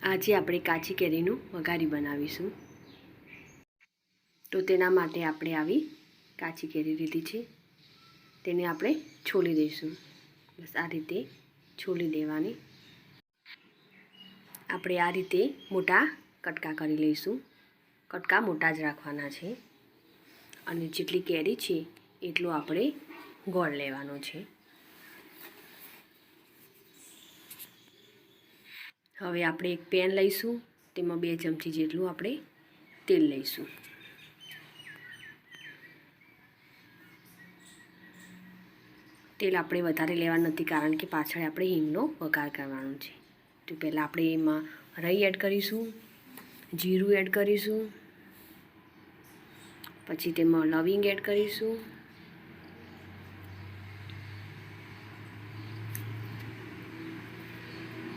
આજે આપણે કાચી કેરીનું વઘારી બનાવીશું। તો તેના માટે આપણે આવી કાચી કેરી લીધી છે, તેને આપણે છોલી દઈશું। બસ આ રીતે છોલી દેવાની। આપણે આ રીતે મોટા કટકા કરી લઈશું। કટકા મોટા જ રાખવાના છે અને જેટલી કેરી છે એટલો આપણે ગોળ લેવાનો છે। હવે આપણે એક પેન લઈશું, તેમાં 2 ચમચી જેટલું આપણે તેલ લઈશું। તેલ આપણે વધારે લેવાનું નથી, કારણ કે પાછળ આપણે હિંગનો વઘાર કરવાનો છે। તો પહેલાં આપણે એમાં રાઈ એડ કરીશું, જીરું એડ કરીશું, પછી તેમાં લવિંગ એડ કરીશું,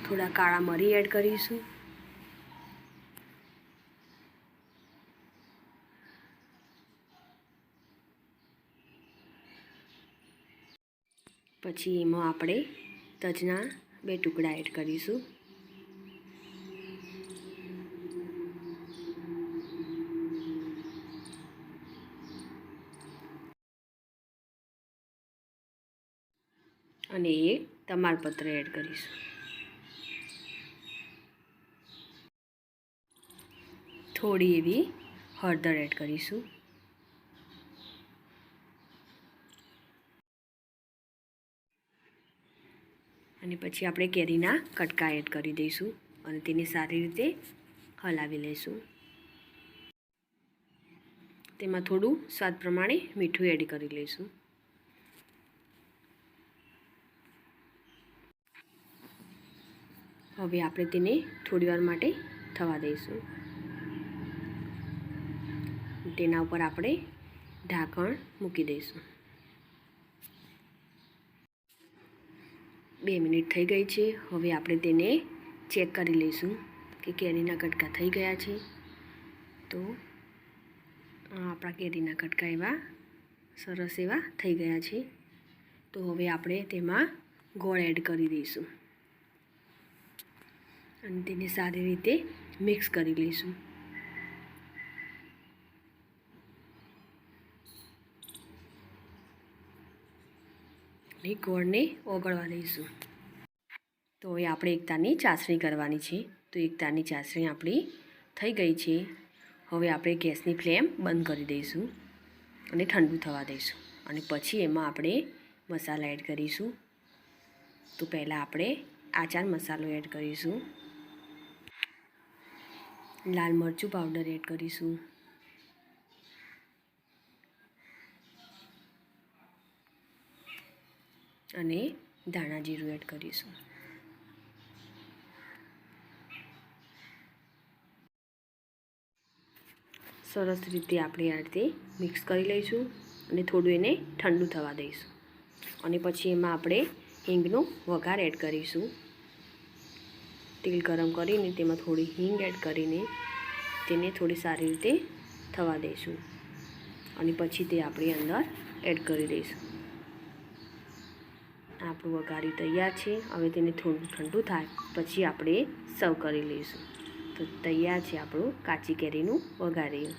થોડા કાળા મરી એડ કરીશું, પછી એમાં આપણે તજના 2 ટુકડા એડ કરીશું, અને એ તમાલપત્ર એડ કરીશું। થોડી એવી હળદર એડ કરીશું, અને પછી આપણે કેરીના કટકા એડ કરી દઈશું અને તેને સારી રીતે હલાવી લઈશું। તેમાં થોડું સ્વાદ પ્રમાણે મીઠું એડ કરી લઈશું। હવે આપણે તેને થોડીવાર માટે થવા દઈશું। તેના ઉપર આપણે ઢાંકણ મૂકી દઈશું। 2 મિનિટ થઈ ગઈ છે। હવે આપણે તેને ચેક કરી લઈશું કે કેરીના કટકા થઈ ગયા છે। તો આપણા કેરીના કટકા એવા સરસ એવા થઈ ગયા છે। તો હવે આપણે તેમાં ગોળ એડ કરી દઈશું અને તેને સારી રીતે મિક્સ કરી લઈશું। અને ગોળને ઓગળવા દઈશું। તો હવે આપણે એકતાની ચાસણી કરવાની છે। તો એકતાની ચાસણી આપણી થઈ ગઈ છે। હવે આપણે ગેસની ફ્લેમ બંધ કરી દઈશું અને ઠંડુ થવા દઈશું, અને પછી એમાં આપણે મસાલા એડ કરીશું। તો પહેલાં આપણે આચાર મસાલો એડ કરીશું, લાલ મરચું પાવડર એડ કરીશું, અને ધાણા જીરું એડ કરીશું। સરસ રીતે આપણે આ રીતે મિક્સ કરી લઈશું અને થોડું એને ઠંડુ થવા દઈશું, અને પછી એમાં આપણે હિંગનો વઘાર એડ કરીશું। તેલ ગરમ કરીને તેમાં થોડી હિંગ એડ કરીને તેને થોડી સારી રીતે થવા દઈશું, અને પછી તે આપણે અંદર એડ કરી દઈશું। આપણું વઘારી તૈયાર છે। હવે તેને થોડું ઠંડુ થાય પછી આપણે સર્વ કરી લઈશું। તો તૈયાર છે આપણું કાચી કેરીનું વઘારી।